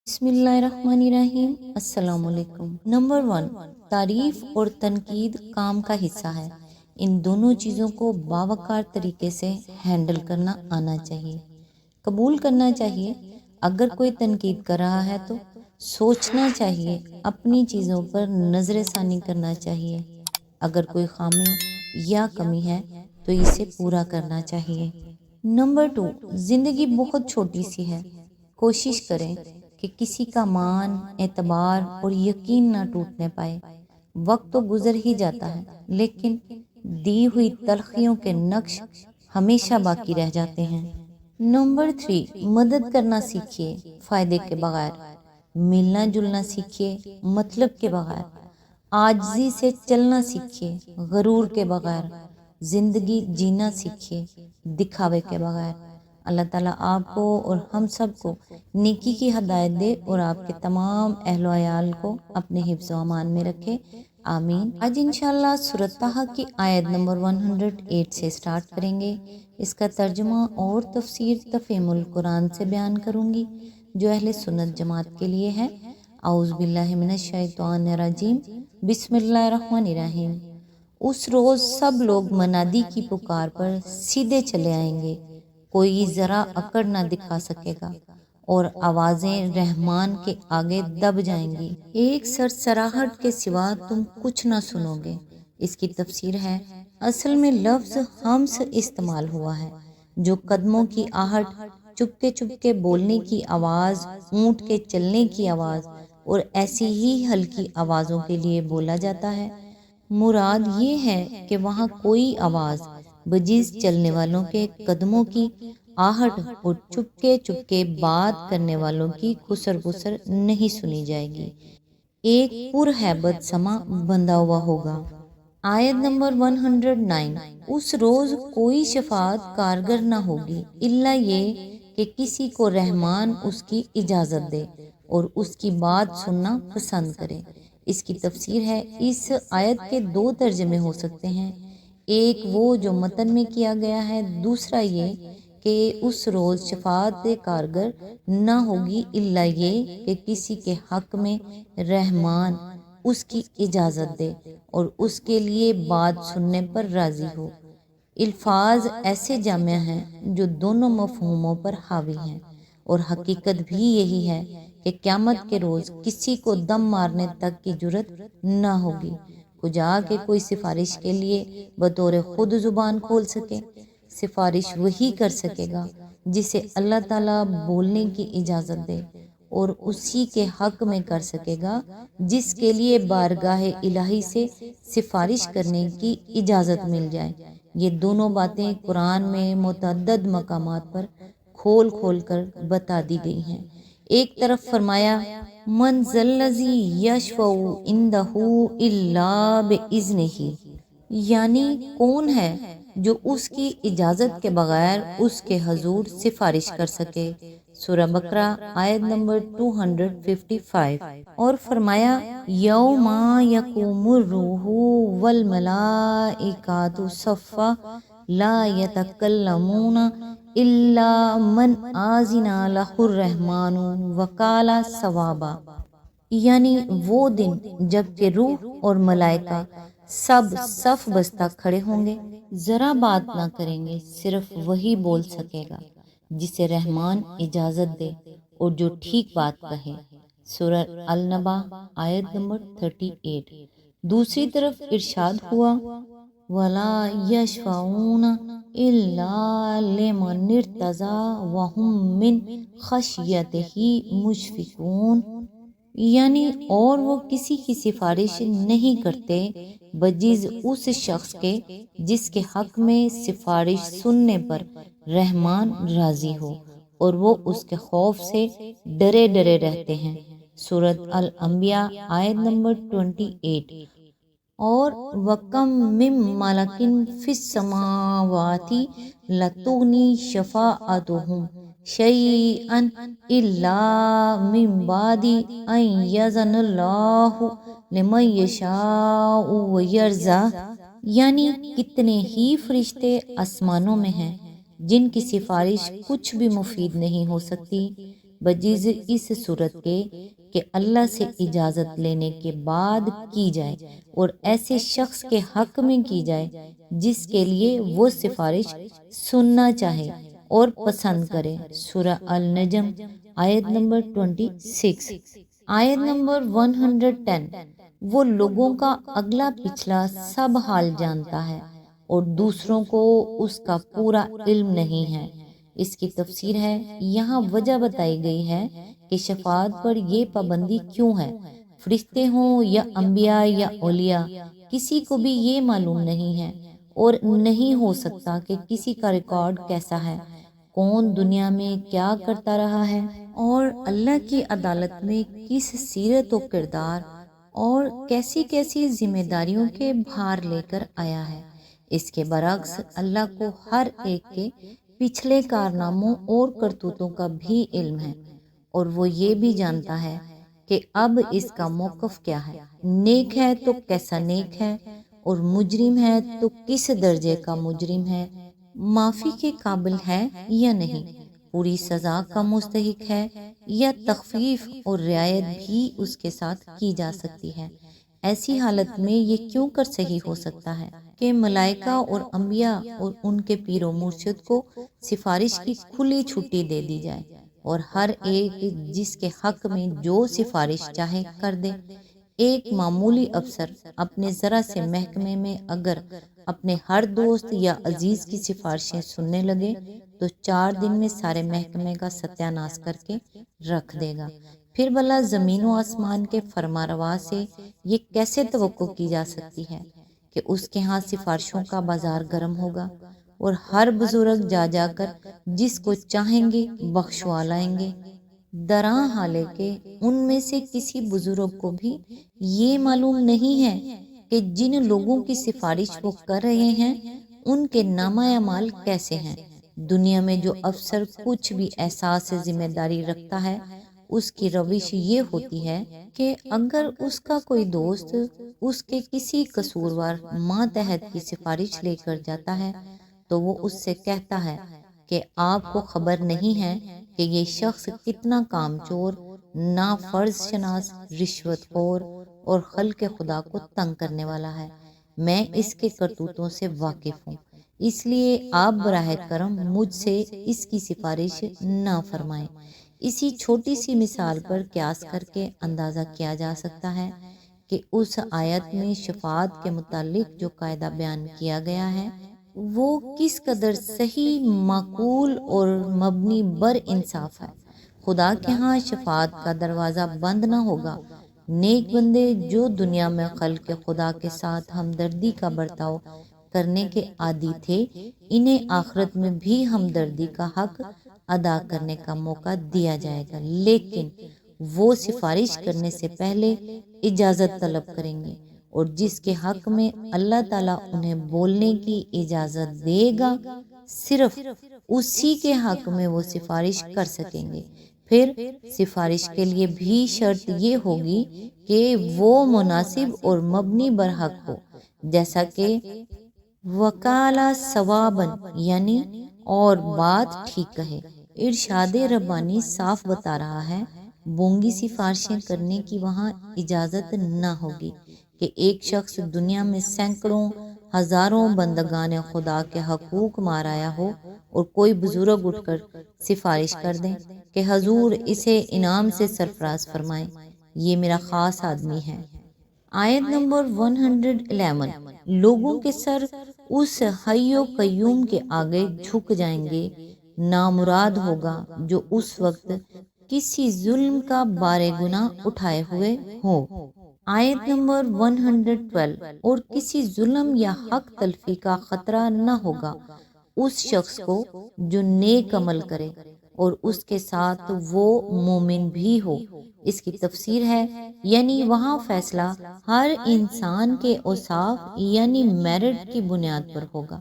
بسم اللہ الرحمن الرحیم۔ السلام علیکم۔ نمبر 1، تعریف اور تنقید کام کا حصہ ہے۔ ان دونوں چیزوں کو باوقار طریقے سے ہینڈل کرنا آنا چاہیے، قبول کرنا چاہیے۔ اگر کوئی تنقید کر رہا ہے تو سوچنا چاہیے، اپنی چیزوں پر نظر ثانی کرنا چاہیے۔ اگر کوئی خامی یا کمی ہے تو اسے پورا کرنا چاہیے۔ نمبر 2، زندگی بہت چھوٹی سی ہے۔ کوشش کریں کہ کسی کا مان، اعتبار اور یقین نہ ٹوٹنے پائے۔ وقت تو گزر ہی جاتا ہے، لیکن دی ہوئی تلخیوں کے نقش ہمیشہ باقی رہ جاتے ہیں۔ نمبر 3، مدد کرنا سیکھیے، فائدے کے بغیر۔ ملنا جلنا سیکھیے، مطلب کے بغیر۔ عاجزی سے چلنا سیکھیے، غرور کے بغیر۔ زندگی جینا سیکھیے، دکھاوے کے بغیر۔ اللہ تعالیٰ آپ کو اور ہم سب کو نیکی کی ہدایت دے اور آپ کے تمام اہل و عیال کو اپنے حفظ و امان میں رکھے، آمین۔ آج انشاءاللہ سورۃ طٰہٰ کی آیت نمبر 108 سے سٹارٹ کریں گے۔ اس کا ترجمہ اور تفسیر تفہیم القرآن سے بیان کروں گی، جو اہل سنت جماعت کے لیے ہے۔ اعوذ باللہ من الشیطان الرجیم، بسم اللہ الرحمن الرحیم۔ اس روز سب لوگ منادی کی پکار پر سیدھے چلے آئیں گے، کوئی ذرا اکڑ نہ دکھا سکے گا اور آوازیں رحمان کے آگے دب جائیں گی۔ ایک سرسراہٹ کے سوا تم کچھ نہ سنو گے۔ اس کی تفسیر ہے، اصل میں لفظ ہمس استعمال ہوا ہے، جو قدموں کی آہٹ، چپکے چپکے بولنے کی آواز، اونٹ کے چلنے کی آواز اور ایسی ہی ہلکی آوازوں کے لیے بولا جاتا ہے۔ مراد یہ ہے کہ وہاں کوئی آواز بجز چلنے والوں کے قدموں کی آہٹ اور چپکے چپکے بات کرنے والوں کی خسر پسر نہیں سنی جائے گی۔ ایک پرہیبت سما بندھا ہوا ہوگا۔ آیت نمبر 109، اس روز کوئی شفاعت کارگر نہ ہوگی الا یہ کہ کسی کو رحمان اس کی اجازت دے اور اس کی بات سننا پسند کرے۔ اس کی تفسیر ہے، اس آیت کے 2 ترجمے ہو سکتے ہیں۔ ایک وہ جو متن میں کیا گیا ہے، دوسرا یہ کہ اس روز شفاعت کارگر نہ ہوگی الا یہ کہ کسی کے حق میں رحمان اس کی اجازت دے اور اس کے لیے بات سننے پر راضی ہو۔ الفاظ ایسے جامع ہیں جو دونوں مفہوموں پر حاوی ہیں، اور حقیقت بھی یہی ہے کہ قیامت کے روز کسی کو دم مارنے تک کی جرت نہ ہوگی، کجا کہ کوئی سفارش کے لیے بطور خود زبان کھول سکے۔ سفارش وہی کر سکے گا جسے اللہ تعالیٰ بولنے کی اجازت دے، اور اسی کے حق میں کر سکے گا جس کے لیے بارگاہ الہی سے سفارش کرنے کی اجازت مل جائے۔ یہ دونوں باتیں قرآن میں متعدد مقامات پر کھول کھول کر بتا دی گئی ہیں۔ ایک طرف فرمایا، من ذا الذی یشفع عندہ الا باذنہ، یعنی کون ہے جو اس کی اجازت کے بغیر اس کے حضور سفارش کر سکے۔ سورہ بقرہ آیت نمبر 255۔ اور فرمایا، یوم یقوم الروح والملائکۃ صفا لا یتکلمون الا من اذن لہ الرحمن وقال صوابا، یعنی وہ دن جب کہ روح اور ملائکہ سب صف بستہ کھڑے ہوں گے، ذرا بات نہ کریں گے، صرف وہی بول سکے گا جسے رحمان اجازت دے اور جو ٹھیک بات کہے۔ سورہ النبا آیت نمبر 38۔ دوسری طرف ارشاد ہوا، وَلَا يَشْفَعُونَ إِلَّا لِمَنِ ارْتَضَىٰ وَهُم مِّن خَشْيَتِهِ مُشْفِقُونَ، یعنی اور وہ کسی کی سفارش نہیں کرتے بجز اس شخص کے جس کے حق میں سفارش سننے پر رحمان راضی ہو، اور وہ اس کے خوف سے ڈرے ڈرے رہتے ہیں۔ سورۃ الانبیاء آیت نمبر 28۔ اور وَكَم مِّن مَّلَكٍ فِي السَّمَاوَاتِ لَا تُغْنِي شَفَاعَتُهُمْ شَيْئًا إِلَّا مِن بَعْدِ أَن يَأْذَنَ اللَّهُ لِمَن يَشَاءُ وَيَرْضَىٰ، یعنی کتنے ہی فرشتے آسمانوں میں ہیں جن کی سفارش کچھ بھی مفید نہیں ہو سکتی بجز اس صورت کے کہ اللہ سے اجازت لینے کے بعد کی جائے اور ایسے شخص کے حق میں کی جائے جس کے لیے وہ سفارش سننا چاہے اور پسند کرے۔ سورہ النجم آیت نمبر 26۔ آیت نمبر 110۔ وہ لوگوں کا اگلا پچھلا سب حال جانتا ہے اور دوسروں کو اس کا پورا علم نہیں ہے۔ اس کی تفسیر ہے، یہاں وجہ بتائی گئی ہے کہ شفاعت پر یہ پابندی کیوں ہے۔ فرشتے ہوں یا انبیاء یا اولیاء، کسی کو بھی یہ معلوم نہیں ہے اور نہیں ہو سکتا کہ کسی کا ریکارڈ کیسا ہے، کون دنیا میں کیا کرتا رہا ہے اور اللہ کی عدالت میں کس سیرت و کردار اور کیسی کیسی ذمہ داریوں کے بھار لے کر آیا ہے۔ اس کے برعکس اللہ کو ہر ایک کے پچھلے کارناموں اور کرتوتوں کا بھی علم ہے اور وہ یہ بھی جانتا ہے کہ اب اس کا موقف کیا ہے، نیک ہے تو کیسا نیک ہے اور مجرم ہے تو کس درجے کا مجرم ہے، معافی کے قابل ہے یا نہیں، پوری سزا کا مستحق ہے یا تخفیف اور رعایت بھی اس کے ساتھ کی جا سکتی ہے۔ ایسی حالت میں یہ کیوں کر صحیح ہو سکتا ہے کہ ملائکہ اور انبیاء اور ان کے پیر و مرشد کو سفارش کی کھلی چھٹی دے دی جائے اور ہر ایک جس کے حق میں جو سفارش چاہے کر دے۔ ایک معمولی افسر اپنے ذرا سے محکمے میں اگر اپنے ہر دوست یا عزیز کی سفارشیں سننے لگے تو 4 دن میں سارے محکمے کا ستیہ ناش کر کے رکھ دے گا۔ پھر بھلا زمین و آسمان کے فرما روا سے یہ کیسے توقع کی جا سکتی ہے کہ اس کے ہاں سفارشوں کا بازار گرم ہوگا اور ہر بزرگ جا جا کر جس کو چاہیں گے بخشوا لائیں گے۔ دراں حالے کہ ان میں سے کسی بزرگ کو بھی یہ معلوم نہیں ہے کہ جن لوگوں کی سفارش وہ کر رہے ہیں ان کے نامہ اعمال کیسے ہیں۔ دنیا میں جو افسر کچھ بھی احساس ذمہ داری رکھتا ہے اس کی روش یہ ہوتی ہے کہ اگر اس کا کوئی دوست اس کے کسی قصوروار ماتحت کی سفارش لے کر جاتا ہے تو وہ اس سے کہتا ہے کہ آپ کو خبر نہیں ہے کہ یہ شخص کتنا کام چور، نافرض شناس، رشوت خور اور خلق خدا کو تنگ کرنے والا ہے۔ میں اس کے کرتوتوں سے واقف ہوں، اس لیے آپ براہ کرم مجھ سے اس کی سفارش نہ فرمائیں۔ اسی چھوٹی سی مثال پر قیاس کر کے اندازہ کیا جا سکتا ہے کہ اس آیت میں شفاعت کے متعلق جو قاعدہ بیان کیا گیا ہے وہ کس قدر صحیح، معقول اور مبنی بر انصاف ہے۔ خدا کے ہاں شفاعت کا دروازہ بند نہ ہوگا۔ نیک بندے جو دنیا میں خلق خدا کے ساتھ ہمدردی کا برتاؤ کرنے کے عادی تھے، انہیں آخرت میں بھی ہمدردی کا حق ادا کرنے کا موقع دیا جائے گا، لیکن وہ سفارش کرنے سے پہلے اجازت طلب کریں گے اور جس کے حق میں اللہ تعالیٰ انہیں بولنے کی اجازت دے گا صرف اسی کے حق میں وہ سفارش کر سکیں گے۔ پھر سفارش کے لیے بھی شرط یہ ہوگی کہ وہ مناسب اور مبنی برحق ہو، جیسا کہ وکالہ ثوابن یعنی اور بات ٹھیک کہے۔ ارشاد ربانی صاف بتا رہا ہے، بونگی سفارشیں کرنے کی وہاں اجازت نہ ہوگی کہ ایک شخص دنیا میں سینکڑوں ہزاروں بندگان خدا کے حقوق مارایا ہو اور کوئی بزرگ اٹھ کر سفارش کر دیں کہ حضور اسے انعام سے سرفراز فرمائیں، یہ میرا خاص آدمی ہے۔ آیت نمبر 111۔ لوگوں کے سر اس حی و قیوم کے آگے جھک جائیں گے، نامراد ہوگا جو اس وقت کسی ظلم کا بار گناہ اٹھائے ہوئے ہو۔ آیت نمبر 112۔ اور کسی ظلم یا حق تلفی کا خطرہ نہ ہوگا اس شخص کو جو نیک عمل کرے اور اس کے ساتھ وہ مومن بھی ہو۔ اس کی تفسیر ہے، یعنی وہاں فیصلہ ہر انسان کے اوصاف یعنی میرٹ کی بنیاد پر ہوگا۔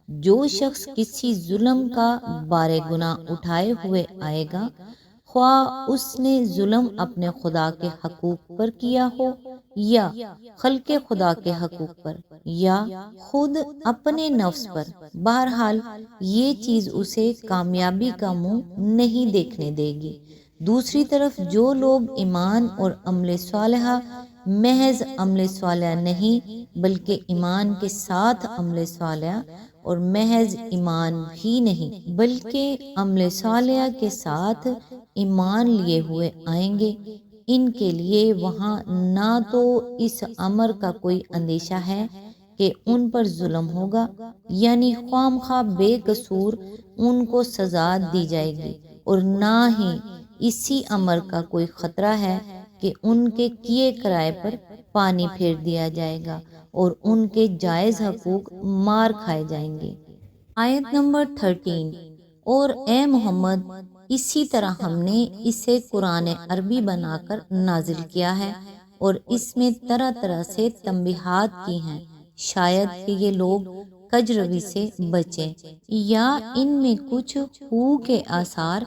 جو شخص کسی ظلم کا بار گناہ اٹھائے ہوئے آئے گا، خواہ اس نے ظلم اپنے خدا کے حقوق پر کیا ہو یا خلق خدا کے حقوق پر یا خود اپنے نفس پر، بہرحال یہ چیز اسے کامیابی کا منہ نہیں دیکھنے دے گی۔ دوسری طرف جو لوگ ایمان اور عمل صالحہ، محض عمل صالحہ نہیں بلکہ ایمان کے ساتھ عمل صالحہ، اور محض ایمان ہی نہیں بلکہ عمل صالحہ کے ساتھ ایمان لیے ہوئے آئیں گے، ان کے لیے وہاں نہ تو اس امر کا کوئی اندیشہ ہے کہ ان پر ظلم ہوگا، یعنی خواہ خواہ بے قصور ان کو سزا دی جائے گی، اور نہ ہی اسی امر کا کوئی خطرہ ہے کہ ان کے کیے کرائے پر پانی پھیر دیا جائے گا اور ان کے جائز حقوق مار کھائے جائیں گے۔ آیت نمبر 13، اور اے محمد اسی طرح ہم نے اسے قرآن عربی بنا کر نازل کیا ہے اور اس میں طرح طرح سے تنبیہات کی ہیں، شاید کہ یہ لوگ کج روی سے بچیں یا ان میں کچھ ہو کے آثار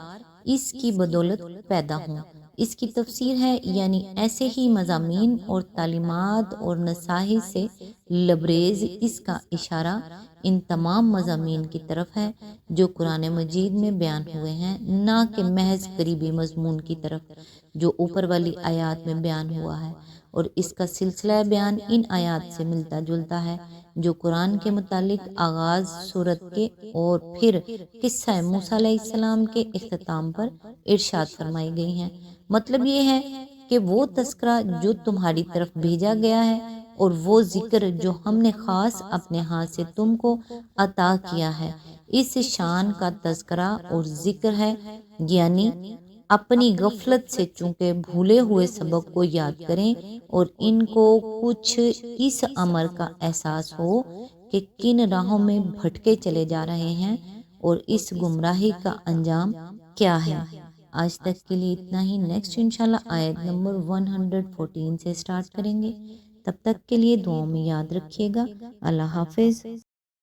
اس کی بدولت پیدا ہوں۔ اس کی تفسیر ہے، یعنی ایسے ہی مضامین اور تعلیمات اور نصائح سے لبریز اس کا اشارہ ان تمام مضامین کی طرف ہے جو قرآن مجید میں بیان ہوئے ہیں، نہ کہ محض قریبی مضمون کی طرف جو اوپر والی آیات میں بیان ہوا ہے، اور اس کا سلسلہ بیان ان آیات سے ملتا جلتا ہے جو قرآن کے متعلق آغاز سورت کے اور پھر قصہ موسیٰ علیہ السلام کے اختتام پر ارشاد فرمائی گئی ہیں۔ مطلب یہ ہے کہ وہ تذکرہ جو تمہاری طرف بھیجا گیا ہے اور وہ ذکر جو ہم نے خاص اپنے ہاتھ سے تم کو عطا کیا ہے، اس شان کا تذکرہ اور ذکر ہے، یعنی اپنی غفلت سے چونکہ بھولے ہوئے سبق کو یاد کریں اور ان کو کچھ اس امر کا احساس ہو کہ کن راہوں میں بھٹکے چلے جا رہے ہیں اور اس گمراہی کا انجام کیا ہے۔ آج تک کے لیے اتنا ہی، نیکسٹ انشاءاللہ آیت نمبر 114 سے سٹارٹ کریں گے۔ تب تک کے لیے دعاؤں میں یاد رکھیے گا۔ اللہ حافظ۔